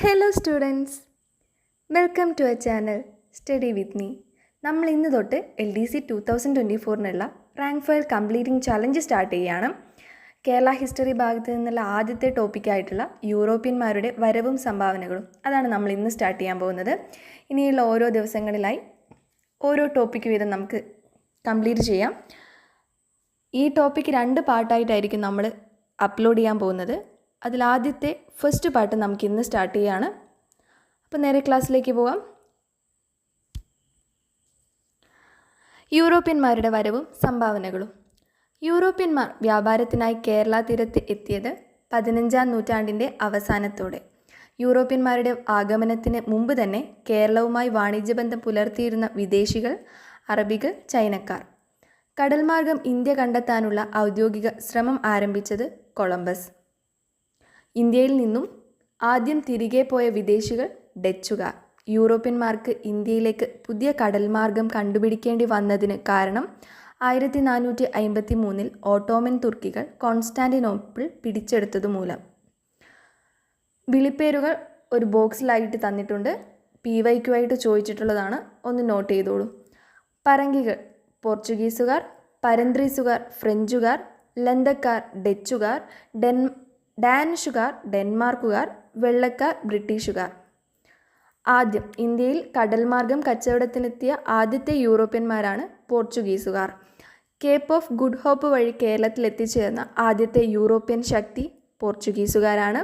Hello students, welcome to a channel study with me. നമ്മൾ ഇന്ന് തൊട്ട് LDC 2024 rank file completing challenge start ചെയ്യുകയാണ്. Kerala history ഭാഗത്ത് നിന്നുള്ള ആദ്യത്തെ ടോപ്പിക്കായിട്ടുള്ള യൂറോപ്യന്മാരുടെ വരവും സംഭാവനകളും, അതാണ് നമ്മൾ ഇന്ന് സ്റ്റാർട്ട് ചെയ്യാൻ പോകുന്നത്. ഇനിയുള്ള ഓരോ ദിവസങ്ങളിലായി ഓരോ ടോപ്പിക്ക് വീതം നമുക്ക് കംപ്ലീറ്റ് ചെയ്യാം. ഈ ടോപ്പിക്ക് 2 പാർട്ടായിട്ടായിരിക്കും നമ്മൾ അപ്ലോഡ് ചെയ്യാൻ പോകുന്നത്. അതിലാദ്യത്തെ ഫസ്റ്റ് പാർട്ട് നമുക്ക് ഇന്ന് സ്റ്റാർട്ട് ചെയ്യുകയാണ്. അപ്പോൾ നേരെ ക്ലാസ്സിലേക്ക് പോകാം. യൂറോപ്യന്മാരുടെ വരവും സംഭാവനകളും. യൂറോപ്യന്മാർ വ്യാപാരത്തിനായി കേരള തീരത്ത് എത്തിയത് 15-ാം നൂറ്റാണ്ടിൻ്റെ അവസാനത്തോടെ. യൂറോപ്യന്മാരുടെ ആഗമനത്തിന് മുമ്പ് തന്നെ കേരളവുമായി വാണിജ്യബന്ധം പുലർത്തിയിരുന്ന വിദേശികൾ, അറബികൾ, ചൈനക്കാർ. കടൽമാർഗം ഇന്ത്യ കണ്ടെത്താനുള്ള ഔദ്യോഗിക ശ്രമം ആരംഭിച്ചത് കൊളംബസ്. ഇന്ത്യയിൽ നിന്നും ആദ്യം തിരികെ പോയ വിദേശികൾ ഡച്ചുകാർ. യൂറോപ്യന്മാർക്ക് ഇന്ത്യയിലേക്ക് പുതിയ കടൽമാർഗം കണ്ടുപിടിക്കേണ്ടി വന്നതിന് കാരണം 1453 ഓട്ടോമൻ തുർക്കികൾ കോൺസ്റ്റാന്റിനോപ്പിൾ പിടിച്ചെടുത്തതു മൂലം. വിളിപ്പേരുകൾ ഒരു ബോക്സിലായിട്ട് തന്നിട്ടുണ്ട്. PYQ ആയിട്ട് ചോദിച്ചിട്ടുള്ളതാണ്, ഒന്ന് നോട്ട് ചെയ്തോളൂ. പറങ്കികൾ പോർച്ചുഗീസുകാർ, പരന്ത്രീസുകാർ ഫ്രഞ്ചുകാർ, ലന്തക്കാർ ഡച്ചുകാർ, ഡാനിഷുകാർ ഡെൻമാർക്കുകാർ, വെള്ളക്കാർ ബ്രിട്ടീഷുകാർ. ആദ്യം ഇന്ത്യയിൽ കടൽമാർഗം കച്ചവടത്തിനെത്തിയ ആദ്യത്തെ യൂറോപ്യന്മാരാണ് പോർച്ചുഗീസുകാർ. കേപ്പ് ഓഫ് ഗുഡ് ഹോപ്പ് വഴി കേരളത്തിൽ എത്തിച്ചേർന്ന ആദ്യത്തെ യൂറോപ്യൻ ശക്തി പോർച്ചുഗീസുകാരാണ്.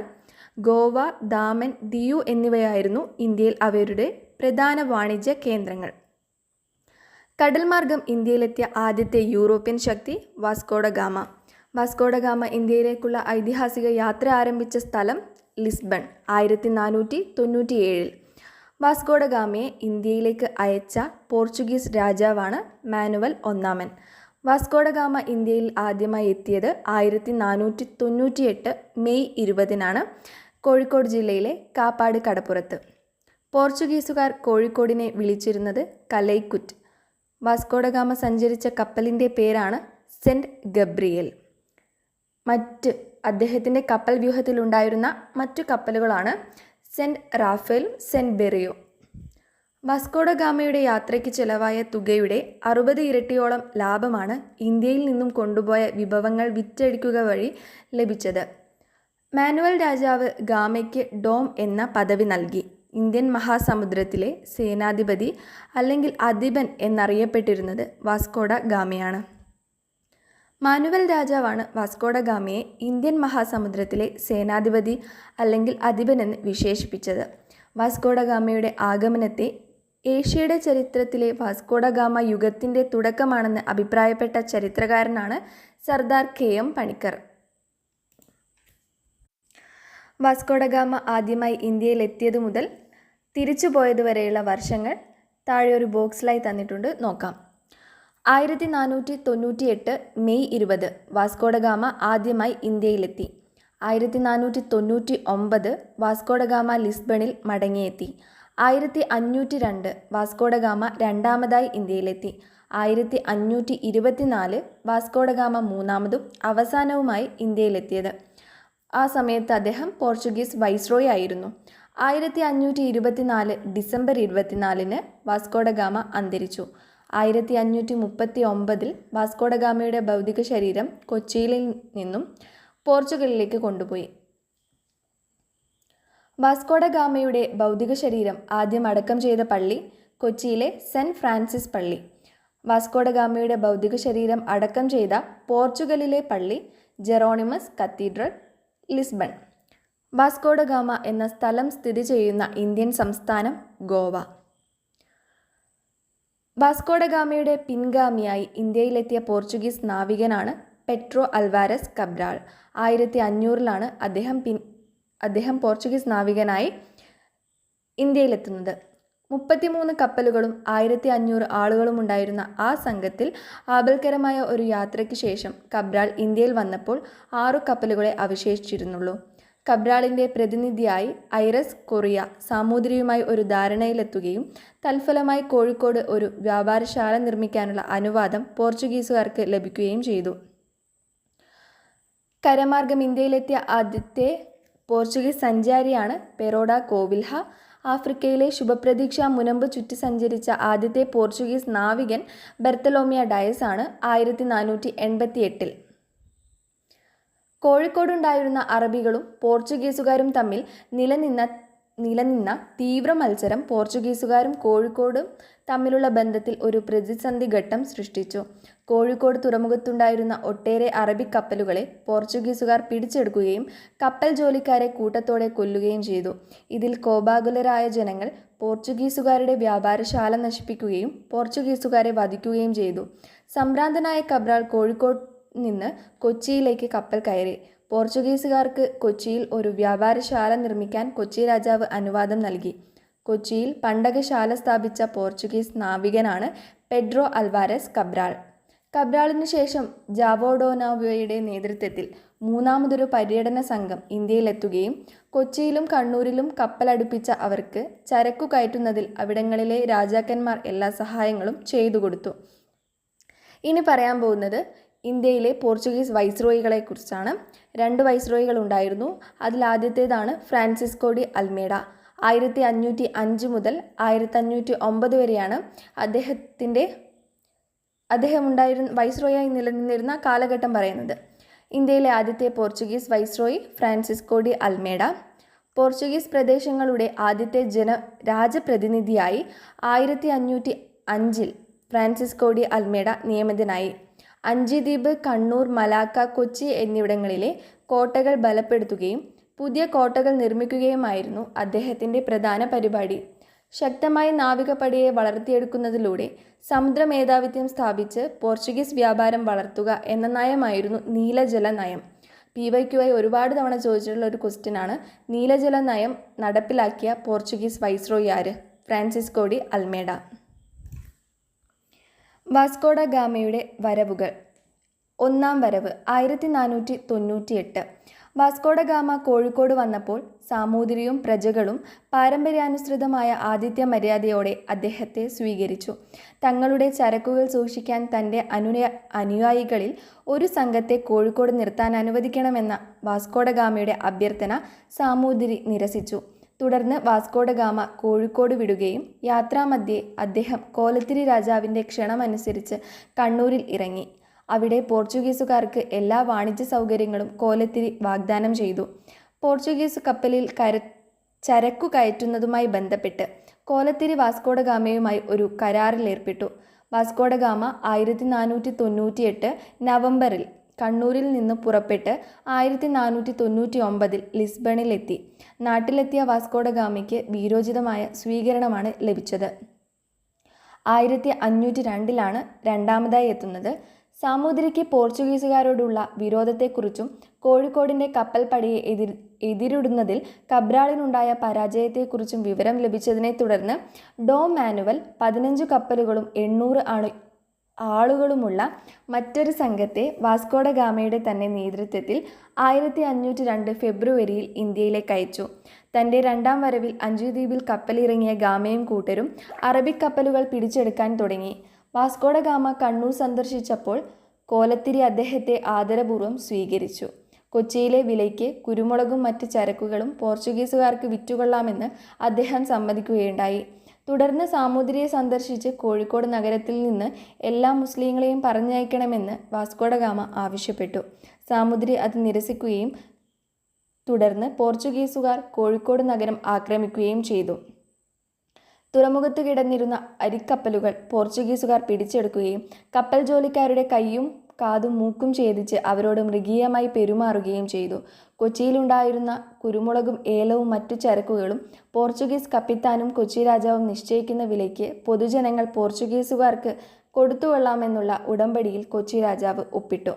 ഗോവ, ദാമൻ, ദിയു എന്നിവയായിരുന്നു ഇന്ത്യയിൽ അവരുടെ പ്രധാന വാണിജ്യ കേന്ദ്രങ്ങൾ. കടൽമാർഗം ഇന്ത്യയിലെത്തിയ ആദ്യത്തെ യൂറോപ്യൻ ശക്തി വാസ്കോഡ ഗാമ. വാസ്കോഡ ഗാമ ഇന്ത്യയിലേക്കുള്ള ഐതിഹാസിക യാത്ര ആരംഭിച്ച സ്ഥലം ലിസ്ബൺ 1497. വാസ്കോഡ ഗാമയെ ഇന്ത്യയിലേക്ക് അയച്ച പോർച്ചുഗീസ് രാജാവാണ് മാനുവൽ ഒന്നാമൻ. വാസ്കോഡ ഗാമ ഇന്ത്യയിൽ ആദ്യമായി എത്തിയത് 1498 മെയ് 20 കോഴിക്കോട് ജില്ലയിലെ കാപ്പാട് കടപ്പുറത്ത്. പോർച്ചുഗീസുകാർ കോഴിക്കോടിനെ വിളിച്ചിരുന്നത് കലൈക്കുറ്റ്. വാസ്കോഡ ഗാമ സഞ്ചരിച്ച കപ്പലിൻ്റെ പേരാണ് സെൻറ്റ് ഗബ്രിയേൽ. അദ്ദേഹത്തിൻ്റെ കപ്പൽ വ്യൂഹത്തിലുണ്ടായിരുന്ന മറ്റു കപ്പലുകളാണ് saint Raphael, saint Berrio. Vasco da ഗാമയുടെ യാത്രയ്ക്ക് ചിലവായ തുകയുടെ 60 ഇരട്ടിയോളം ലാഭമാണ് ഇന്ത്യയിൽ നിന്നും കൊണ്ടുപോയ വിഭവങ്ങൾ വിറ്റഴിക്കുക വഴി ലഭിച്ചത്. മാനുവൽ രാജാവ് ഗാമയ്ക്ക് ഡോം എന്ന പദവി നൽകി. ഇന്ത്യൻ മഹാസമുദ്രത്തിലെ സേനാധിപതി അല്ലെങ്കിൽ അധിപൻ എന്നറിയപ്പെട്ടിരുന്നത് വാസ്കോഡ ഗാമയാണ്. മാനുവൽ രാജാവാണ് വാസ്കോഡ ഗാമയെ ഇന്ത്യൻ മഹാസമുദ്രത്തിലെ സേനാധിപതി അല്ലെങ്കിൽ അധിപൻ എന്ന് വിശേഷിപ്പിച്ചത്. വാസ്കോഡ ഗാമയുടെ ആഗമനത്തെ ഏഷ്യയുടെ ചരിത്രത്തിലെ വാസ്കോഡ ഗാമ യുഗത്തിൻ്റെ തുടക്കമാണെന്ന് അഭിപ്രായപ്പെട്ട ചരിത്രകാരനാണ് Sardar KM Panikkar. Vasco da Gama ആദ്യമായി ഇന്ത്യയിൽ എത്തിയതു മുതൽ തിരിച്ചുപോയതുവരെയുള്ള വർഷങ്ങൾ താഴെ ഒരു ബോക്സിലായി തന്നിട്ടുണ്ട്, നോക്കാം. 1498 മെയ് 20 വാസ്കോഡ ഗാമ ആദ്യമായി ഇന്ത്യയിലെത്തി. 1499 വാസ്കോഡ ഗാമ ലിസ്ബണിൽ മടങ്ങിയെത്തി. 1502 വാസ്കോഡ ഗാമ രണ്ടാമതായി ഇന്ത്യയിലെത്തി. 1524 വാസ്കോഡ ഗാമ മൂന്നാമതും അവസാനവുമായി ഇന്ത്യയിലെത്തിയത്. ആ സമയത്ത് അദ്ദേഹം പോർച്ചുഗീസ് വൈസ്രോയി ആയിരുന്നു. 1524 ഡിസംബർ 24 വാസ്കോഡ ഗാമ അന്തരിച്ചു. 1539 വാസ്കോഡ ഗാമയുടെ ഭൗതിക ശരീരം കൊച്ചിയിൽ നിന്നും പോർച്ചുഗലിലേക്ക് കൊണ്ടുപോയി. വാസ്കോഡ ഗാമയുടെ ഭൗതിക ശരീരം ആദ്യം അടക്കം ചെയ്ത പള്ളി കൊച്ചിയിലെ സെൻറ്റ് ഫ്രാൻസിസ് പള്ളി. വാസ്കോഡ ഗാമയുടെ ഭൗതിക ശരീരം അടക്കം ചെയ്ത പോർച്ചുഗലിലെ പള്ളി ജെറോണിമസ് കത്തീഡ്രൽ, ലിസ്ബൺ. വാസ്കോഡ ഗാമ എന്ന സ്ഥലം സ്ഥിതി ചെയ്യുന്ന ഇന്ത്യൻ സംസ്ഥാനം ഗോവ. വാസ്കോഡ ഗാമയുടെ പിൻഗാമിയായി ഇന്ത്യയിലെത്തിയ പോർച്ചുഗീസ് നാവികനാണ് പെട്രോ അൽവാരസ് കബ്രാൾ. 1500 അദ്ദേഹം പോർച്ചുഗീസ് നാവികനായി ഇന്ത്യയിലെത്തുന്നത്. 33 കപ്പലുകളും 1500 ആളുകളും ഉണ്ടായിരുന്ന ആ സംഘത്തിൽ ആപൽക്കരമായ ഒരു യാത്രയ്ക്ക് ശേഷം കബ്രാൾ ഇന്ത്യയിൽ വന്നപ്പോൾ 6 കപ്പലുകളെ അവശേഷിച്ചിരുന്നുള്ളൂ. കബ്രാളിൻ്റെ പ്രതിനിധിയായി ഐറസ് കൊറിയ സാമൂതിരിയുമായി ഒരു ധാരണയിലെത്തുകയും തൽഫലമായി കോഴിക്കോട് ഒരു വ്യാപാരശാല നിർമ്മിക്കാനുള്ള അനുവാദം പോർച്ചുഗീസുകാർക്ക് ലഭിക്കുകയും ചെയ്തു. കരമാർഗം ഇന്ത്യയിലെത്തിയ ആദ്യത്തെ പോർച്ചുഗീസ് സഞ്ചാരിയാണ് പെറോഡ കോവിൽഹ. ആഫ്രിക്കയിലെ ശുഭപ്രതീക്ഷ മുനമ്പ് ചുറ്റി സഞ്ചരിച്ച ആദ്യത്തെ പോർച്ചുഗീസ് നാവികൻ ബർത്തലോമിയ ഡയസ് ആണ് 1488. കോഴിക്കോടുണ്ടായിരുന്ന അറബികളും പോർച്ചുഗീസുകാരും തമ്മിൽ നിലനിന്ന തീവ്ര മത്സരം പോർച്ചുഗീസുകാരും കോഴിക്കോടും തമ്മിലുള്ള ബന്ധത്തിൽ ഒരു പ്രതിസന്ധി ഘട്ടം സൃഷ്ടിച്ചു. കോഴിക്കോട് തുറമുഖത്തുണ്ടായിരുന്ന ഒട്ടേറെ അറബി കപ്പലുകളെ പോർച്ചുഗീസുകാർ പിടിച്ചെടുക്കുകയും കപ്പൽ ജോലിക്കാരെ കൂട്ടത്തോടെ കൊല്ലുകയും ചെയ്തു. ഇതിൽ കോപാകുലരായ ജനങ്ങൾ പോർച്ചുഗീസുകാരുടെ വ്യാപാരശാല നശിപ്പിക്കുകയും പോർച്ചുഗീസുകാരെ വധിക്കുകയും ചെയ്തു. സംഭ്രാന്തനായ കബ്രാൾ കോഴിക്കോട് നിന്ന് കൊച്ചിയിലേക്ക് കപ്പൽ കയറി. പോർച്ചുഗീസുകാർക്ക് കൊച്ചിയിൽ ഒരു വ്യാപാരശാല നിർമ്മിക്കാൻ കൊച്ചി രാജാവ് അനുവാദം നൽകി. കൊച്ചിയിൽ പണ്ടകശാല സ്ഥാപിച്ച പോർച്ചുഗീസ് നാവികനാണ് പെഡ്രോ അൽവാരസ് കബ്രാൾ. കബ്രാളിന് ശേഷം ജാവോഡോനോവയുടെ നേതൃത്വത്തിൽ മൂന്നാമതൊരു പര്യടന സംഘം ഇന്ത്യയിലെത്തുകയും കൊച്ചിയിലും കണ്ണൂരിലും കപ്പലടുപ്പിച്ച അവർക്ക് ചരക്കു കയറ്റുന്നതിൽ അവിടങ്ങളിലെ രാജാക്കന്മാർ എല്ലാ സഹായങ്ങളും ചെയ്തു കൊടുത്തു. ഇനി പറയാൻ പോകുന്നത് ഇന്ത്യയിലെ പോർച്ചുഗീസ് വൈസ്രോയികളെ കുറിച്ചാണ്. 2 വൈസ്രോയികൾ ഉണ്ടായിരുന്നു. അതിലാദ്യത്തേതാണ് ഫ്രാൻസിസ്കോ ഡി അൽമേഡ. 1505 മുതൽ 1509 വരെയാണ് അദ്ദേഹം വൈസ്രോയായി നിലനിന്നിരുന്ന കാലഘട്ടം പറയുന്നത്. ഇന്ത്യയിലെ ആദ്യത്തെ Portuguese viceroy Francisco de Almeida. Portuguese പ്രദേശങ്ങളുടെ ആദ്യത്തെ രാജപ്രതിനിധിയായി 1505 ഫ്രാൻസിസ്കോ ഡി അൽമേഡ നിയമിതനായി. അഞ്ചി ദ്വീപ്, കണ്ണൂർ, മലാക്ക, കൊച്ചി എന്നിവിടങ്ങളിലെ കോട്ടകൾ ബലപ്പെടുത്തുകയും പുതിയ കോട്ടകൾ നിർമ്മിക്കുകയുമായിരുന്നു അദ്ദേഹത്തിൻ്റെ പ്രധാന പരിപാടി. ശക്തമായ നാവികപ്പടയെ വളർത്തിയെടുക്കുന്നതിലൂടെ സമുദ്ര മേധാവിത്വം സ്ഥാപിച്ച് പോർച്ചുഗീസ് വ്യാപാരം വളർത്തുക എന്ന നയമായിരുന്നു നീലജല നയം. PYQ ഒരുപാട് തവണ ചോദിച്ചിട്ടുള്ള ഒരു ക്വസ്റ്റ്യനാണ്. നീലജല നയം നടപ്പിലാക്കിയ പോർച്ചുഗീസ് വൈസ്രോയി ആര്? Francisco de Almeida. വാസ്കോഡ ഗാമയുടെ വരവുകൾ. 1-ാം വരവ് 1498. വാസ്കോഡ ഗാമ കോഴിക്കോട് വന്നപ്പോൾ സാമൂതിരിയും പ്രജകളും പാരമ്പര്യാനുസൃതമായ ആതിഥ്യ മര്യാദയോടെ അദ്ദേഹത്തെ സ്വീകരിച്ചു. തങ്ങളുടെ ചരക്കുകൾ സൂക്ഷിക്കാൻ തൻ്റെ അനുയായികളിൽ ഒരു സംഘത്തെ കോഴിക്കോട് നിർത്താൻ അനുവദിക്കണമെന്ന വാസ്കോഡ ഗാമയുടെ അഭ്യർത്ഥന സാമൂതിരി നിരസിച്ചു. തുടർന്ന് വാസ്കോഡ ഗാമ കോഴിക്കോട് വിടുകയും യാത്രാമധ്യേ അദ്ദേഹം കോലത്തിരി രാജാവിൻ്റെ ക്ഷണമനുസരിച്ച് കണ്ണൂരിൽ ഇറങ്ങി. അവിടെ പോർച്ചുഗീസുകാർക്ക് എല്ലാ വാണിജ്യ സൗകര്യങ്ങളും കോലത്തിരി വാഗ്ദാനം ചെയ്തു. പോർച്ചുഗീസ് കപ്പലിൽ ചരക്കു കയറ്റുന്നതുമായി ബന്ധപ്പെട്ട് കോലത്തിരി വാസ്കോഡ ഗാമയുമായി ഒരു കരാറിലേർപ്പെട്ടു. വാസ്കോഡ ഗാമ 1498 നവംബറിൽ കണ്ണൂരിൽ നിന്ന് പുറപ്പെട്ട് 1499 ലിസ്ബണിലെത്തി. നാട്ടിലെത്തിയ വാസ്കോഡ ഗാമയ്ക്ക് വീരോചിതമായ സ്വീകരണമാണ് ലഭിച്ചത്. 1502 രണ്ടാമതായി എത്തുന്നത്. സാമൂതിരിക്ക് പോർച്ചുഗീസുകാരോടുള്ള വിരോധത്തെക്കുറിച്ചും കോഴിക്കോടിൻ്റെ കപ്പൽപ്പടയെ എതിരിടുന്നതിൽ കബ്രാളിനുണ്ടായ പരാജയത്തെക്കുറിച്ചും വിവരം ലഭിച്ചതിനെ തുടർന്ന് ഡോം മാനുവൽ 15 കപ്പലുകളും 800 ആളുകളുമുള്ള മറ്റൊരു സംഘത്തെ വാസ്കോഡ ഗാമയുടെ തന്നെ നേതൃത്വത്തിൽ 1502 ഫെബ്രുവരിയിൽ ഇന്ത്യയിലേക്ക് അയച്ചു. തൻ്റെ 2-ാം വരവിൽ അഞ്ചുദ്വീപിൽ കപ്പലിറങ്ങിയ ഗാമയും കൂട്ടരും അറബിക് കപ്പലുകൾ പിടിച്ചെടുക്കാൻ തുടങ്ങി. വാസ്കോഡ ഗാമ കണ്ണൂർ സന്ദർശിച്ചപ്പോൾ കോലത്തിരി അദ്ദേഹത്തെ ആദരപൂർവ്വം സ്വീകരിച്ചു. കൊച്ചിയിലെ വിലയ്ക്ക് കുരുമുളകും മറ്റ് ചരക്കുകളും പോർച്ചുഗീസുകാർക്ക് വിറ്റുകൊള്ളാമെന്ന് അദ്ദേഹം സമ്മതിക്കുകയുണ്ടായി. തുടർന്ന് സാമൂതിരിയെ സന്ദർശിച്ച് കോഴിക്കോട് നഗരത്തിൽ നിന്ന് എല്ലാ മുസ്ലിങ്ങളെയും പറഞ്ഞയക്കണമെന്ന് വാസ്കോഡ ഗാമ ആവശ്യപ്പെട്ടു. സാമൂതിരി അത് നിരസിക്കുകയും തുടർന്ന് പോർച്ചുഗീസുകാർ കോഴിക്കോട് നഗരം ആക്രമിക്കുകയും ചെയ്തു. തുറമുഖത്ത് കിടന്നിരുന്ന അരിക്കപ്പലുകൾ പോർച്ചുഗീസുകാർ പിടിച്ചെടുക്കുകയും കപ്പൽ ജോലിക്കാരുടെ കൈയും കാതും മൂക്കും ഛേദിച്ച് അവരോട് മൃഗീയമായി പെരുമാറുകയും ചെയ്തു. കൊച്ചിയിലുണ്ടായിരുന്ന കുരുമുളകും ഏലവും മറ്റു ചരക്കുകളും പോർച്ചുഗീസ് കപ്പിത്താനും കൊച്ചി രാജാവും നിശ്ചയിക്കുന്ന വിലയ്ക്ക് പൊതുജനങ്ങൾ പോർച്ചുഗീസുകാർക്ക് കൊടുത്തുകൊള്ളാമെന്നുള്ള ഉടമ്പടിയിൽ കൊച്ചി രാജാവ് ഒപ്പിട്ടു.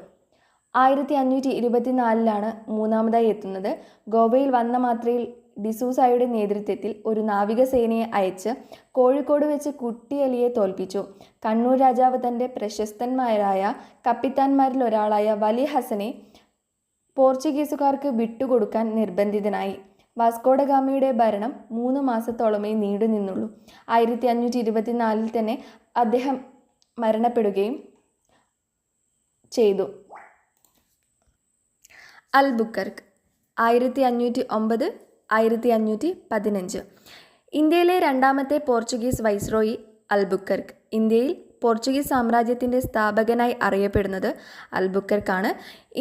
1524 മൂന്നാമതായി എത്തുന്നത്. ഗോവയിൽ വന്ന മാത്രയിൽ ഡിസൂസയുടെ നേതൃത്വത്തിൽ ഒരു നാവികസേനയെ അയച്ച് കോഴിക്കോട് വെച്ച് കുട്ടിയലിയെ തോൽപ്പിച്ചു. കണ്ണൂർ രാജാവ് തൻ്റെ പ്രശസ്തന്മാരായ കപ്പിത്താന്മാരിൽ ഒരാളായ വലി ഹസനെ പോർച്ചുഗീസുകാർക്ക് വിട്ടുകൊടുക്കാൻ നിർബന്ധിതനായി. വാസ്കോഡ ഗാമയുടെ ഭരണം 3 മാസത്തോളമേ നീണ്ടുനിന്നുള്ളൂ. 1524 തന്നെ അദ്ദേഹം മരണപ്പെടുകയും ചെയ്തു. അൽബുക്കർക്ക് 1509, 1515. ഇന്ത്യയിലെ രണ്ടാമത്തെ പോർച്ചുഗീസ് വൈസ്രോയി അൽബുക്കർക്ക്. ഇന്ത്യയിൽ പോർച്ചുഗീസ് സാമ്രാജ്യത്തിൻ്റെ സ്ഥാപകനായി അറിയപ്പെടുന്നത് അൽബുക്കർക്കാണ്.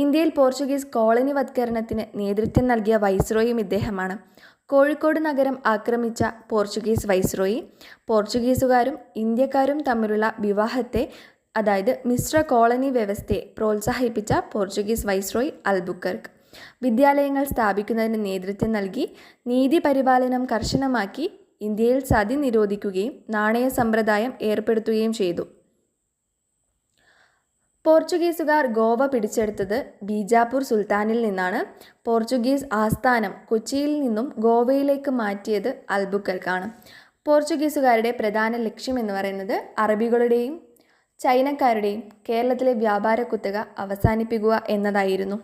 ഇന്ത്യയിൽ പോർച്ചുഗീസ് കോളനിവത്കരണത്തിന് നേതൃത്വം നൽകിയ വൈസ്രോയും ഇദ്ദേഹമാണ്. കോഴിക്കോട് നഗരം ആക്രമിച്ച പോർച്ചുഗീസ് വൈസ്രോയി. പോർച്ചുഗീസുകാരും ഇന്ത്യക്കാരും തമ്മിലുള്ള വിവാഹത്തെ, അതായത് മിശ്ര കോളനി വ്യവസ്ഥയെ പ്രോത്സാഹിപ്പിച്ച പോർച്ചുഗീസ് വൈസ്രോയി അൽബുക്കർക്ക്. വിദ്യാലയങ്ങൾ സ്ഥാപിക്കുന്നതിന് നേതൃത്വം നൽകി. നീതി പരിപാലനം കർശനമാക്കി. ഇന്ത്യയിൽ സതി നിരോധിക്കുകയും നാണയ സമ്പ്രദായം ഏർപ്പെടുത്തുകയും ചെയ്തു. പോർച്ചുഗീസുകാർ ഗോവ പിടിച്ചെടുത്തത് ബീജാപ്പൂർ സുൽത്താനിൽ നിന്നാണ്. പോർച്ചുഗീസ് ആസ്ഥാനം കൊച്ചിയിൽ നിന്നും ഗോവയിലേക്ക് മാറ്റിയത് അൽബുക്കർക്കാണ്. പോർച്ചുഗീസുകാരുടെ പ്രധാന ലക്ഷ്യം എന്ന് പറയുന്നത് അറബികളുടെയും ചൈനക്കാരുടെയും കേരളത്തിലെ വ്യാപാര കുത്തക അവസാനിപ്പിക്കുക എന്നതായിരുന്നു.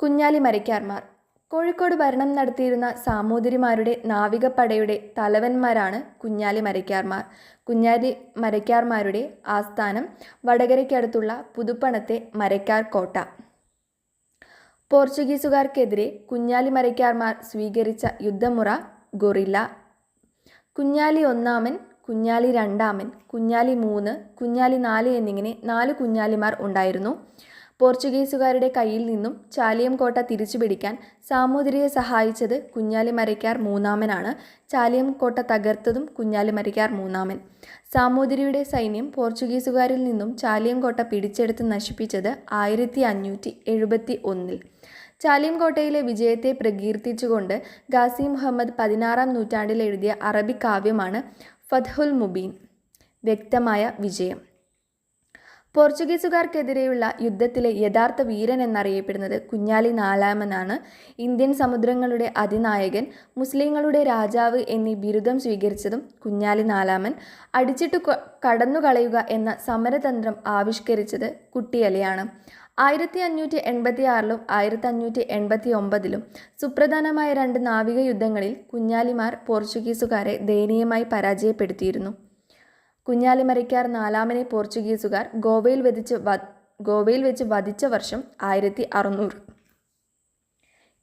കുഞ്ഞാലി മരയ്ക്കാർമാർ. കോഴിക്കോട് ഭരണം നടത്തിയിരുന്ന സാമൂതിരിമാരുടെ നാവികപ്പടയുടെ തലവന്മാരാണ് കുഞ്ഞാലി മരയ്ക്കാർമാർ. കുഞ്ഞാലി മരയ്ക്കാർമാരുടെ ആസ്ഥാനം വടകരയ്ക്കടുത്തുള്ള പുതുപ്പണത്തെ മരയ്ക്കാർ കോട്ട. പോർച്ചുഗീസുകാർക്കെതിരെ കുഞ്ഞാലി മരയ്ക്കാർമാർ സ്വീകരിച്ച യുദ്ധമുറ ഗൊറില്ല. കുഞ്ഞാലി ഒന്നാമൻ, കുഞ്ഞാലി രണ്ടാമൻ, കുഞ്ഞാലി 3, കുഞ്ഞാലി 4 എന്നിങ്ങനെ 4 കുഞ്ഞാലിമാർ ഉണ്ടായിരുന്നു. പോർച്ചുഗീസുകാരുടെ കയ്യിൽ നിന്നും ചാലിയം കോട്ട തിരിച്ചുപിടിക്കാൻ സാമൂതിരിയെ സഹായിച്ചത് കുഞ്ഞാലി മരയ്ക്കാർ മൂന്നാമനാണ്. ചാലിയം കോട്ട തകർത്തതും കുഞ്ഞാലി മരയ്ക്കാർ മൂന്നാമൻ. സാമൂതിരിയുടെ സൈന്യം പോർച്ചുഗീസുകാരിൽ നിന്നും ചാലിയം കോട്ട പിടിച്ചെടുത്ത് നശിപ്പിച്ചത് 1571. ചാലിയം കോട്ടയിലെ വിജയത്തെ പ്രകീർത്തിച്ചുകൊണ്ട് ഗാസി മുഹമ്മദ് 16-ാം നൂറ്റാണ്ടിൽ എഴുതിയ അറബി കാവ്യമാണ് ഫത്ഹുൽ മുബീൻ, വ്യക്തമായ വിജയം. പോർച്ചുഗീസുകാർക്കെതിരെയുള്ള യുദ്ധത്തിലെ യഥാർത്ഥ വീരൻ എന്നറിയപ്പെടുന്നത് കുഞ്ഞാലി 4-മനാണ്. ഇന്ത്യൻ സമുദ്രങ്ങളുടെ അതിനായകൻ, മുസ്ലിങ്ങളുടെ രാജാവ് എന്നീ ബിരുദം സ്വീകരിച്ചതും കുഞ്ഞാലി 4-മൻ. അടിച്ചിട്ട് കടന്നുകളയുക എന്ന സമരതന്ത്രം ആവിഷ്കരിച്ചത് കുട്ടിയലിയാണ്. 1586-ലും 1589-ലും സുപ്രധാനമായ 2 നാവിക യുദ്ധങ്ങളിൽ കുഞ്ഞാലിമാർ പോർച്ചുഗീസുകാരെ ദയനീയമായി പരാജയപ്പെടുത്തിയിരുന്നു. കുഞ്ഞാലി മരയ്ക്കാർ 4-മനെ പോർച്ചുഗീസുകാർ ഗോവയിൽ വെച്ച് വധിച്ച വർഷം 1600.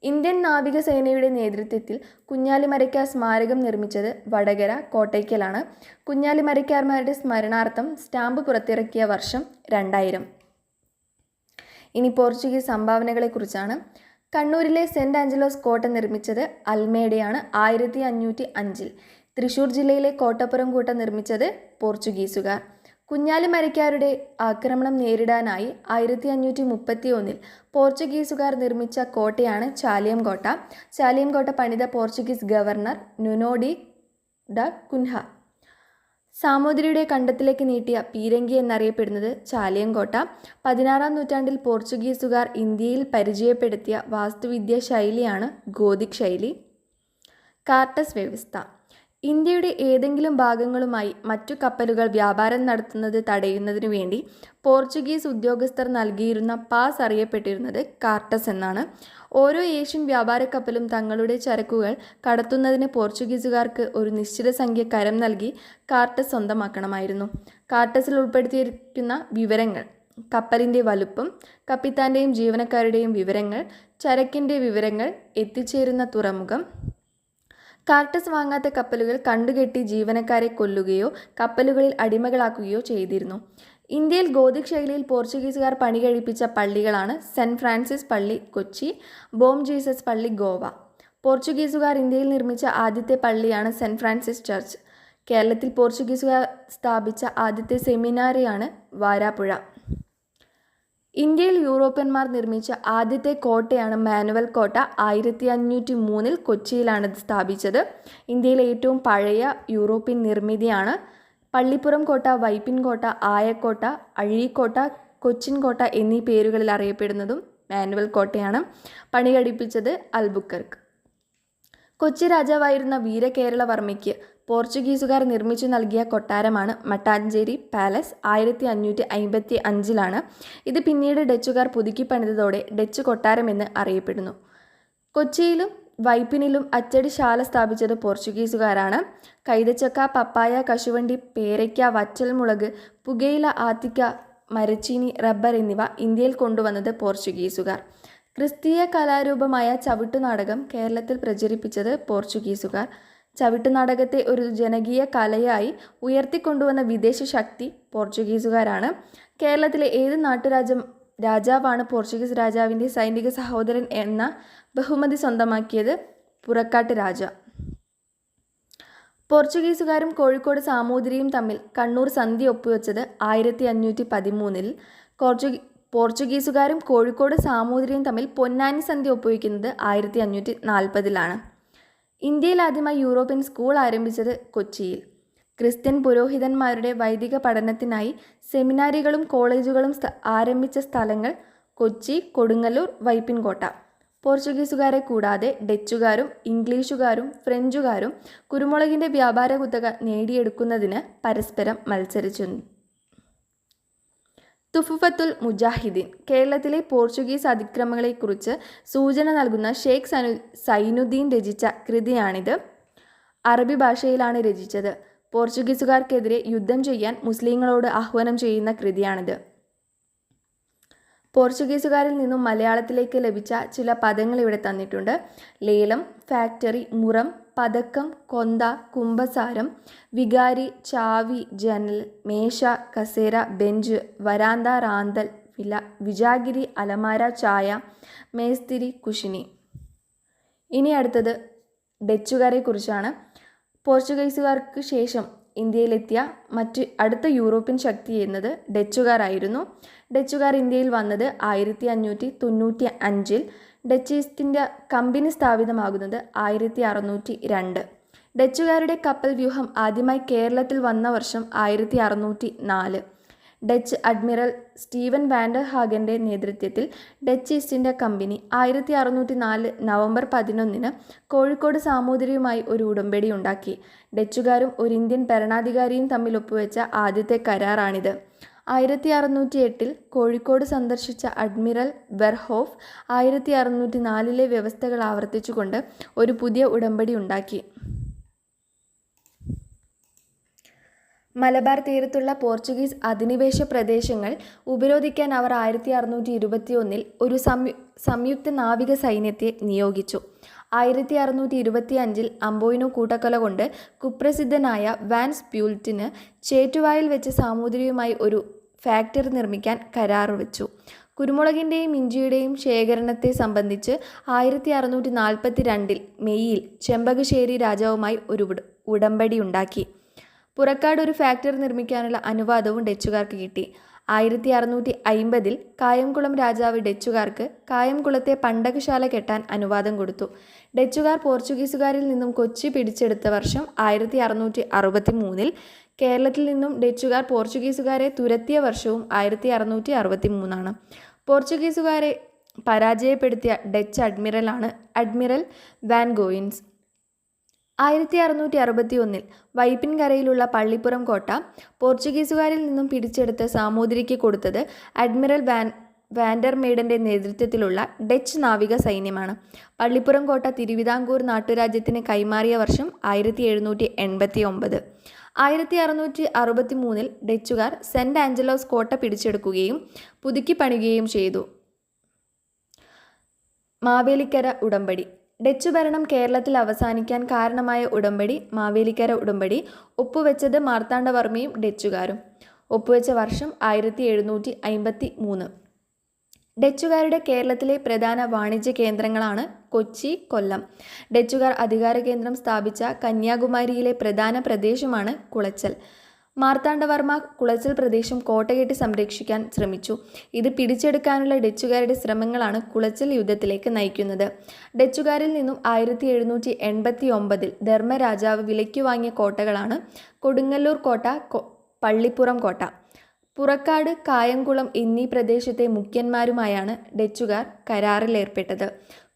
ഇന്ത്യൻ നാവികസേനയുടെ നേതൃത്വത്തിൽ കുഞ്ഞാലി മരയ്ക്കാർ സ്മാരകം നിർമ്മിച്ചത് വടകര കോട്ടയ്ക്കലാണ്. കുഞ്ഞാലി മരയ്ക്കാർമാരുടെ സ്മരണാർത്ഥം സ്റ്റാമ്പ് പുറത്തിറക്കിയ വർഷം 2000. ഇനി പോർച്ചുഗീസ് സംഭാവനകളെക്കുറിച്ചാണ്. കണ്ണൂരിലെ സെൻറ് ആഞ്ചലോസ് കോട്ട നിർമ്മിച്ചത് അൽമേഡയാണ് 1505. തൃശ്ശൂർ ജില്ലയിലെ കോട്ടപ്പുറം കോട്ട നിർമ്മിച്ചത് പോർച്ചുഗീസുകാർ. കുഞ്ഞാലി മരയ്ക്കാരുടെ ആക്രമണം നേരിടാനായി 1531 പോർച്ചുഗീസുകാർ നിർമ്മിച്ച കോട്ടയാണ് ചാലിയം കോട്ട. ചാലിയം കോട്ട പണിത Portuguese governor Nuno D Cunha. സാമൂതിരിയുടെ കണ്ടത്തിലേക്ക് നീട്ടിയ പീരങ്കി എന്നറിയപ്പെടുന്നത് ചാലിയം കോട്ട. 16-ാം നൂറ്റാണ്ടിൽ പോർച്ചുഗീസുകാർ ഇന്ത്യയിൽ പരിചയപ്പെടുത്തിയ വാസ്തുവിദ്യാ ശൈലിയാണ് ഗോതിക് ശൈലി. കാർട്ടസ് വ്യവസ്ഥ. ഇന്ത്യയുടെ ഏതെങ്കിലും ഭാഗങ്ങളുമായി മറ്റു കപ്പലുകൾ വ്യാപാരം നടത്തുന്നത് തടയുന്നതിനു വേണ്ടി പോർച്ചുഗീസ് ഉദ്യോഗസ്ഥർ നൽകിയിരുന്ന പാസ് അറിയപ്പെട്ടിരുന്നത് കാർട്ടസ് എന്നാണ്. ഓരോ ഏഷ്യൻ വ്യാപാര കപ്പലും തങ്ങളുടെ ചരക്കുകൾ കടത്തുന്നതിന് പോർച്ചുഗീസുകാർക്ക് ഒരു നിശ്ചിത സംഖ്യ കരം നൽകി കാർട്ടസ് സ്വന്തമാക്കണമായിരുന്നു. കാർട്ടസിൽ ഉൾപ്പെടുത്തിയിരിക്കുന്ന വിവരങ്ങൾ: കപ്പലിൻ്റെ വലുപ്പം, കപ്പിത്താൻ്റെയും ജീവനക്കാരുടെയും വിവരങ്ങൾ, ചരക്കിൻ്റെ വിവരങ്ങൾ, എത്തിച്ചേരുന്ന തുറമുഖം. കാർട്ടസ് വാങ്ങാത്ത കപ്പലുകൾ കണ്ടുകെട്ടി ജീവനക്കാരെ കൊല്ലുകയോ കപ്പലുകളിൽ അടിമകളാക്കുകയോ ചെയ്തിരുന്നു. ഇന്ത്യയിൽ ഗോതിക് ശൈലിയിൽ പോർച്ചുഗീസുകാർ പണി കഴിപ്പിച്ച പള്ളികളാണ് സെൻറ് ഫ്രാൻസിസ് പള്ളി കൊച്ചി, ബോം ജീസസ് പള്ളി ഗോവ. പോർച്ചുഗീസുകാർ ഇന്ത്യയിൽ നിർമ്മിച്ച ആദ്യത്തെ പള്ളിയാണ് സെൻറ് ഫ്രാൻസിസ് ചർച്ച്. കേരളത്തിൽ പോർച്ചുഗീസുകാർ സ്ഥാപിച്ച ആദ്യത്തെ സെമിനാരിയാണ് വാരാപ്പുഴ. ഇന്ത്യയിൽ യൂറോപ്യന്മാർ നിർമ്മിച്ച ആദ്യത്തെ കോട്ടയാണ് മാനുവൽ കോട്ട. 1503 കൊച്ചിയിലാണ് ഇത് സ്ഥാപിച്ചത്. ഇന്ത്യയിലെ ഏറ്റവും പഴയ യൂറോപ്യൻ നിർമ്മിതിയാണ്. പള്ളിപ്പുറം കോട്ട, വൈപ്പിൻ കോട്ട, ആയക്കോട്ട, അഴീക്കോട്ട, കൊച്ചിൻ കോട്ട എന്നീ പേരുകളിൽ അറിയപ്പെടുന്നതും മാനുവൽ കോട്ടയാണ്. പണി കഴിപ്പിച്ചത് അൽബുക്കർക്ക്. കൊച്ചി രാജാവായിരുന്ന വീരകേരളവർമ്മയ്ക്ക് പോർച്ചുഗീസുകാർ നിർമ്മിച്ചു നൽകിയ കൊട്ടാരമാണ് മട്ടാഞ്ചേരി പാലസ്. 1555 ഇത് പിന്നീട് ഡച്ചുകാർ പുതുക്കി പണിതതോടെ ഡച്ച് കൊട്ടാരമെന്ന് അറിയപ്പെടുന്നു. കൊച്ചിയിലും വൈപ്പിനിലും അച്ചടിശാല സ്ഥാപിച്ചത് പോർച്ചുഗീസുകാരാണ്. കൈതച്ചക്ക, പപ്പായ, കശുവണ്ടി, പേരയ്ക്ക, വറ്റൽമുളക്, പുകയില, ആത്തിക്ക, മരച്ചീനി, റബ്ബർ എന്നിവ ഇന്ത്യയിൽ കൊണ്ടുവന്നത് പോർച്ചുഗീസുകാർ. ക്രിസ്തീയ കലാരൂപമായ ചവിട്ടുനാടകം കേരളത്തിൽ പ്രചരിപ്പിച്ചത് പോർച്ചുഗീസുകാർ. ചവിട്ടുനാടകത്തെ ഒരു ജനകീയ കലയായി ഉയർത്തിക്കൊണ്ടുവന്ന വിദേശ ശക്തി പോർച്ചുഗീസുകാരാണ്. കേരളത്തിലെ ഏത് രാജാവാണ് പോർച്ചുഗീസ് രാജാവിൻ്റെ സൈനിക സഹോദരൻ എന്ന ബഹുമതി സ്വന്തമാക്കിയത്? പുറക്കാട്ട് രാജ. പോർച്ചുഗീസുകാരും കോഴിക്കോട് സാമൂതിരിയും തമ്മിൽ കണ്ണൂർ സന്ധി ഒപ്പുവെച്ചത് 1513. പോർച്ചുഗീസുകാരും കോഴിക്കോട് സാമൂതിരിയും തമ്മിൽ പൊന്നാനി സന്ധി ഒപ്പുവെക്കുന്നത് 1540. ഇന്ത്യയിൽ ആദ്യമായി യൂറോപ്യൻ സ്കൂൾ ആരംഭിച്ചത് കൊച്ചിയിൽ. ക്രിസ്ത്യൻ പുരോഹിതന്മാരുടെ വൈദിക പഠനത്തിനായി സെമിനാരികളും കോളേജുകളും ആരംഭിച്ച സ്ഥലങ്ങൾ കൊച്ചി, കൊടുങ്ങല്ലൂർ, വൈപ്പിൻകോട്ട. പോർച്ചുഗീസുകാരെ കൂടാതെ ഡച്ചുകാരും ഇംഗ്ലീഷുകാരും ഫ്രഞ്ചുകാരും കുരുമുളകിൻ്റെ വ്യാപാര കുത്തക നേടിയെടുക്കുന്നതിന് പരസ്പരം മത്സരിച്ചിരുന്നു. തുഫ്ഫത്തുൽ മുജാഹിദീൻ കേരളത്തിലെ പോർച്ചുഗീസ് അതിക്രമങ്ങളെക്കുറിച്ച് സൂചന നൽകുന്ന ഷേഖ് സൈനുദ്ദീൻ രചിച്ച കൃതിയാണിത്. അറബി ഭാഷയിലാണ് രചിച്ചത്. പോർച്ചുഗീസുകാർക്കെതിരെ യുദ്ധം ചെയ്യാൻ മുസ്ലിങ്ങളോട് ആഹ്വാനം ചെയ്യുന്ന കൃതിയാണിത്. പോർച്ചുഗീസുകാരിൽ നിന്നും മലയാളത്തിലേക്ക് ലഭിച്ച ചില പദങ്ങൾ ഇവിടെ തന്നിട്ടുണ്ട്. ലേലം, ഫാക്ടറി, മുറം, പതക്കം, കൊന്ത, കുമ്പസാരം, വികാരി, ചാവി, ജനൽ, മേശ, കസേര, ബെഞ്ച്, വരാന്ത, റാന്തൽ, വിജാഗിരി, അലമാര, ചായ, മേസ്തിരി, കുശിനി. ഇനി അടുത്തത് ഡച്ചുകാരെ കുറിച്ചാണ്. പോർച്ചുഗീസുകാർക്ക് ശേഷം ഇന്ത്യയിലെത്തിയ അടുത്ത യൂറോപ്യൻ ശക്തി എന്നത് ഡച്ചുകാരായിരുന്നു. ഡച്ചുകാർ ഇന്ത്യയിൽ വന്നത് 1595. ഡച്ച് ഈസ്റ്റ് ഇന്ത്യ കമ്പനി സ്ഥാപിതമാകുന്നത് 1602. ഡച്ചുകാരുടെ കപ്പൽ വ്യൂഹം ആദ്യമായി കേരളത്തിൽ വന്ന വർഷം 1604. ഡച്ച് അഡ്മിറൽ സ്റ്റീവൻ വാൻഡർ ഹാഗൻ്റെ നേതൃത്വത്തിൽ Dutch East India company 1604 November 11 Kozhikode സാമൂതിരിയുമായി ഒരു ഉടമ്പടി ഉണ്ടാക്കി. ഡച്ചുകാരും ഒരു ഇന്ത്യൻ ഭരണാധികാരിയും തമ്മിൽ ഒപ്പുവെച്ച ആദ്യത്തെ കരാറാണിത്. 1608 കോഴിക്കോട് സന്ദർശിച്ച അഡ്മിറൽ വെർഹോഫ് 1604 വ്യവസ്ഥകൾ ആവർത്തിച്ചുകൊണ്ട് ഒരു പുതിയ ഉടമ്പടി ഉണ്ടാക്കി. മലബാർ തീരത്തുള്ള പോർച്ചുഗീസ് അധിനിവേശ പ്രദേശങ്ങൾ ഉപരോധിക്കാൻ അവർ 1621 ഒരു സംയുക്ത നാവിക സൈന്യത്തെ നിയോഗിച്ചു. 1625 അമ്പോയിനോ കൂട്ടക്കൊല കൊണ്ട് കുപ്രസിദ്ധനായ വാൻ സ്പ്യൂൾറ്റിന് ചേറ്റുവായിൽ വെച്ച് സാമൂതിരിയുമായി ഒരു ഫാക്ടറി നിർമ്മിക്കാൻ കരാർ വെച്ചു. കുരുമുളകിൻ്റെയും ഇഞ്ചിയുടെയും ശേഖരണത്തെ സംബന്ധിച്ച് 1642 മെയ്യിൽ ചെമ്പകശ്ശേരി രാജാവുമായി ഒരു ഉടമ്പടി ഉണ്ടാക്കി. പുറക്കാട് ഒരു ഫാക്ടറി നിർമ്മിക്കാനുള്ള അനുവാദവും ഡച്ചുകാർക്ക് കിട്ടി. 1650 കായംകുളം രാജാവ് ഡച്ചുകാർക്ക് കായംകുളത്തെ പണ്ടകശാല കെട്ടാൻ അനുവാദം കൊടുത്തു. ഡച്ചുകാർ പോർച്ചുഗീസുകാരിൽ നിന്നും കൊച്ചി പിടിച്ചെടുത്ത വർഷം 1663. കേരളത്തിൽ നിന്നും ഡച്ചുകാർ പോർച്ചുഗീസുകാരെ തുരത്തിയ വർഷവും 1663. പോർച്ചുഗീസുകാരെ പരാജയപ്പെടുത്തിയ ഡച്ച് അഡ്മിറലാണ് അഡ്മിറൽ വാൻ ഗോയിൻസ്. 1661 വൈപ്പിൻകരയിലുള്ള പള്ളിപ്പുറം കോട്ട പോർച്ചുഗീസുകാരിൽ നിന്നും പിടിച്ചെടുത്ത് സാമൂതിരിക്ക് കൊടുത്തത് അഡ്മിറൽ വാൻഡർമേഡൻ്റെ നേതൃത്വത്തിലുള്ള ഡച്ച് നാവിക സൈന്യമാണ്. പള്ളിപ്പുറം കോട്ട തിരുവിതാംകൂർ നാട്ടുരാജ്യത്തിന് കൈമാറിയ വർഷം 1789. 1663 ഡച്ചുകാർ സെൻറ് ആഞ്ചലോസ് കോട്ട പിടിച്ചെടുക്കുകയും പുതുക്കി പണിയുകയും ചെയ്തു. മാവേലിക്കര ഉടമ്പടി ഡച്ച് ഭരണം കേരളത്തിൽ അവസാനിക്കാൻ കാരണമായ ഉടമ്പടി മാവേലിക്കര ഉടമ്പടി. ഒപ്പുവെച്ചത് മാർത്താണ്ഡവർമ്മയും ഡച്ചുകാരും. ഒപ്പുവെച്ച വർഷം 1753. ഡച്ചുകാരുടെ കേരളത്തിലെ പ്രധാന വാണിജ്യ കേന്ദ്രങ്ങളാണ് കൊച്ചി, കൊല്ലം. ഡച്ചുകാർ അധികാര കേന്ദ്രം സ്ഥാപിച്ച കന്യാകുമാരിയിലെ പ്രധാന പ്രദേശമാണ് കുളച്ചൽ. മാർത്താണ്ഡവർമ്മ കുളച്ചൽ പ്രദേശം കോട്ടകെട്ടി സംരക്ഷിക്കാൻ ശ്രമിച്ചു. ഇത് പിടിച്ചെടുക്കാനുള്ള ഡച്ചുകാരുടെ ശ്രമങ്ങളാണ് കുളച്ചൽ യുദ്ധത്തിലേക്ക് നയിക്കുന്നത്. ഡച്ചുകാരിൽ നിന്നും 1789 ധർമ്മരാജാവ് വിലയ്ക്ക് വാങ്ങിയ കോട്ടകളാണ് കൊടുങ്ങല്ലൂർ കോട്ട, പള്ളിപ്പുറം കോട്ട. പുറക്കാട്, കായംകുളം എന്നീ പ്രദേശത്തെ മുഖ്യന്മാരുമായാണ് ഡച്ചുകാർ കരാറിലേർപ്പെട്ടത്.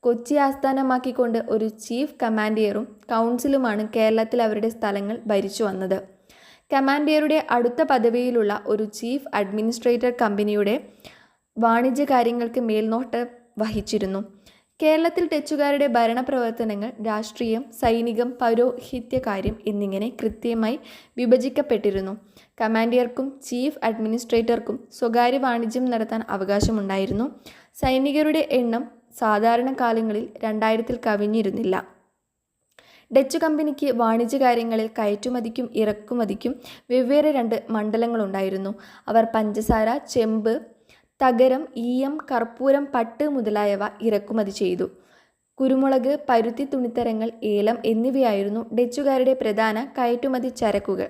കൊച്ചി ആസ്ഥാനമാക്കിക്കൊണ്ട് ഒരു ചീഫ് കമാൻഡിയറും കൗൺസിലുമാണ് കേരളത്തിൽ അവരുടെ സ്ഥലങ്ങൾ ഭരിച്ചു വന്നത്. കമാൻഡിയറുടെ അടുത്ത പദവിയിലുള്ള ഒരു ചീഫ് അഡ്മിനിസ്ട്രേറ്റർ കമ്പനിയുടെ വാണിജ്യ കാര്യങ്ങൾക്ക് മേൽനോട്ടം വഹിച്ചിരുന്നു. കേരളത്തിൽ ഡച്ചുകാരുടെ ഭരണപ്രവർത്തനങ്ങൾ രാഷ്ട്രീയം, സൈനികം, പൗരോഹിത്യകാര്യം എന്നിങ്ങനെ കൃത്യമായി വിഭജിക്കപ്പെട്ടിരുന്നു. കമാൻഡിയർക്കും ചീഫ് അഡ്മിനിസ്ട്രേറ്റർക്കും സ്വകാര്യ വാണിജ്യം നടത്താൻ അവകാശമുണ്ടായിരുന്നു. സൈനികരുടെ എണ്ണം സാധാരണ കാലങ്ങളിൽ 2000-ൽ കവിഞ്ഞിരുന്നില്ല. ഡച്ച് കമ്പനിക്ക് വാണിജ്യകാര്യങ്ങളിൽ കയറ്റുമതിക്കും ഇറക്കുമതിക്കും വെവ്വേറെ 2 മണ്ഡലങ്ങളുണ്ടായിരുന്നു. അവർ പഞ്ചസാര, ചെമ്പ്, തകരം, ഈയം, കർപ്പൂരം, പട്ട് മുതലായവ ഇറക്കുമതി ചെയ്തു. കുരുമുളക്, പരുത്തി തുണിത്തരങ്ങൾ, ഏലം എന്നിവയായിരുന്നു ഡച്ചുകാരുടെ പ്രധാന കയറ്റുമതി ചരക്കുകൾ.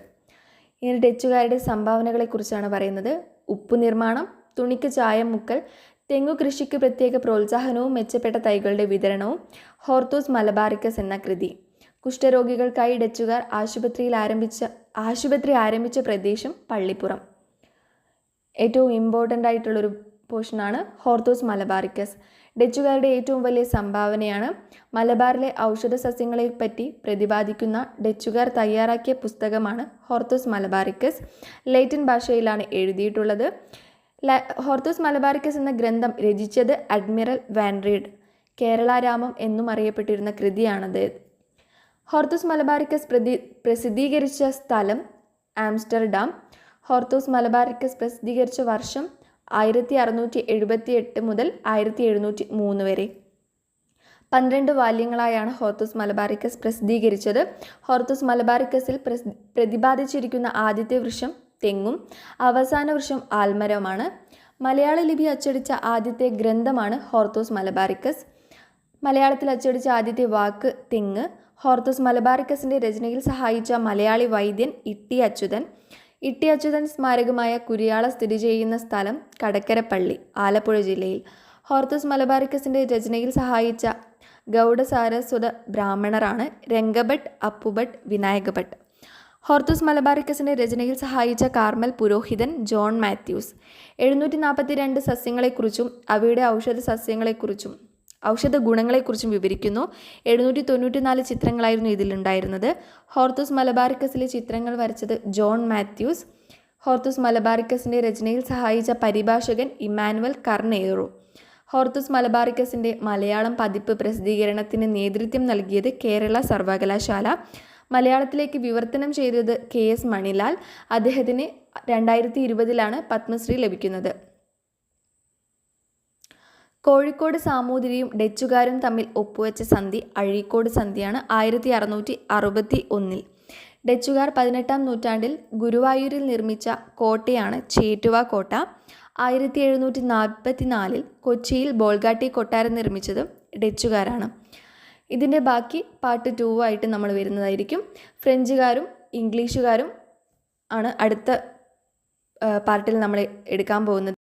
ഇനി ഡച്ചുകാരുടെ സംഭാവനകളെക്കുറിച്ചാണ് പറയുന്നത്. ഉപ്പു നിർമ്മാണം, തുണിക്ക് ചായം മുക്കൽ, തെങ്ങു കൃഷിക്ക് പ്രത്യേക പ്രോത്സാഹനവും മെച്ചപ്പെട്ട തൈകളുടെ വിതരണവും. ഹോർത്തൂസ് മലബാറിക്കസ് എന്ന കൃതി. കുഷ്ഠരോഗികൾക്കായി ഡച്ചുകാർ ആശുപത്രി ആരംഭിച്ച പ്രദേശം പള്ളിപ്പുറം. ഏറ്റവും ഇമ്പോർട്ടൻ്റ് ആയിട്ടുള്ളൊരു പോർഷനാണ് ഹോർത്തൂസ് മലബാറിക്കസ്. ഡച്ചുകാരുടെ ഏറ്റവും വലിയ സംഭാവനയാണ്. മലബാറിലെ ഔഷധ സസ്യങ്ങളെപ്പറ്റി പ്രതിപാദിക്കുന്ന ഡച്ചുകാർ തയ്യാറാക്കിയ പുസ്തകമാണ് ഹോർത്തൂസ് മലബാറിക്കസ്. ലാറ്റിൻ ഭാഷയിലാണ് എഴുതിയിട്ടുള്ളത്. ഹോർത്തൂസ് മലബാറിക്കസ് എന്ന ഗ്രന്ഥം രചിച്ചത് അഡ്മിറൽ വാൻ റീഡ്. കേരളാരാമം എന്നും അറിയപ്പെട്ടിരുന്ന കൃതിയാണത്. ഹോർത്തൂസ് മലബാറിക്കസ് പ്രസിദ്ധീകരിച്ച സ്ഥലം ആംസ്റ്റർഡാം. ഹോർത്തൂസ് മലബാറിക്കസ് പ്രസിദ്ധീകരിച്ച വർഷം 1678 മുതൽ 1703 വരെ. 12 വാല്യങ്ങളായാണ് ഹോർത്തൂസ് മലബാറിക്കസ് പ്രസിദ്ധീകരിച്ചത്. ഹോർത്തൂസ് മലബാറിക്കസിൽ പ്രതിപാദിച്ചിരിക്കുന്ന ആദ്യത്തെ വൃക്ഷം തെങ്ങും അവസാന വൃക്ഷം ആൽമരമാണ്. മലയാള ലിപി അച്ചടിച്ച ആദ്യത്തെ ഗ്രന്ഥമാണ് ഹോർത്തൂസ് മലബാറിക്കസ്. മലയാളത്തിൽ അച്ചടിച്ച ആദ്യത്തെ വാക്ക് തെങ്ങ്. ഹോർത്തൂസ് മലബാറിക്കസിൻ്റെ രചനയിൽ സഹായിച്ച മലയാളി വൈദ്യൻ ഇട്ടി അച്യുതൻ. ഇട്ടി അച്യുതൻ സ്മാരകമായ കുരിയാള സ്ഥിതി ചെയ്യുന്ന സ്ഥലം കടക്കരപ്പള്ളി, ആലപ്പുഴ ജില്ലയിൽ. ഹോർത്തൂസ് മലബാറിക്കസിൻ്റെ രചനയിൽ സഹായിച്ച ഗൗഡസാരസ്വത ബ്രാഹ്മണരാണ് രംഗഭട്ട്, അപ്പുഭട്ട്, വിനായകഭട്ട്. ഹോർത്തൂസ് മലബാറിക്കസിൻ്റെ രചനയിൽ സഹായിച്ച കാർമൽ പുരോഹിതൻ ജോൺ മാത്യൂസ്. 742 സസ്യങ്ങളെക്കുറിച്ചും അവയുടെ ഔഷധ ഗുണങ്ങളെക്കുറിച്ചും വിവരിക്കുന്നു. 794 ചിത്രങ്ങളായിരുന്നു ഇതിലുണ്ടായിരുന്നത്. ഹോർത്തൂസ് മലബാറിക്കസിലെ ചിത്രങ്ങൾ വരച്ചത് ജോൺ മാത്യൂസ്. ഹോർത്തൂസ് മലബാറിക്കസിൻ്റെ രചനയിൽ സഹായിച്ച പരിഭാഷകൻ ഇമ്മാനുവൽ കർണേറോ. ഹോർത്തൂസ് മലബാറിക്കസിൻ്റെ മലയാളം പതിപ്പ് പ്രസിദ്ധീകരണത്തിന് നേതൃത്വം നൽകിയത് കേരള സർവകലാശാല. മലയാളത്തിലേക്ക് വിവർത്തനം ചെയ്തത് KS മണിലാൽ. അദ്ദേഹത്തിന് 2020-ലാണ് പത്മശ്രീ ലഭിക്കുന്നത്. കോഴിക്കോട് സാമൂതിരിയും ഡച്ചുകാരും തമ്മിൽ ഒപ്പുവെച്ച സന്ധി അഴീക്കോട് സന്ധിയാണ് 1661. ഡച്ചുകാർ 18-ാം നൂറ്റാണ്ടിൽ ഗുരുവായൂരിൽ നിർമ്മിച്ച കോട്ടയാണ് ചേറ്റുവ കോട്ട. 1744 കൊച്ചിയിൽ ബോൾഗാട്ടി കൊട്ടാരം നിർമ്മിച്ചതും ഡച്ചുകാരാണ്. ഇതിൻ്റെ ബാക്കി പാർട്ട് 2 ആയിട്ട് നമ്മൾ വരുന്നതായിരിക്കും. ഫ്രഞ്ചുകാരും ഇംഗ്ലീഷുകാരും ആണ് അടുത്ത പാർട്ടിൽ നമ്മൾ എടുക്കാൻ പോകുന്നത്.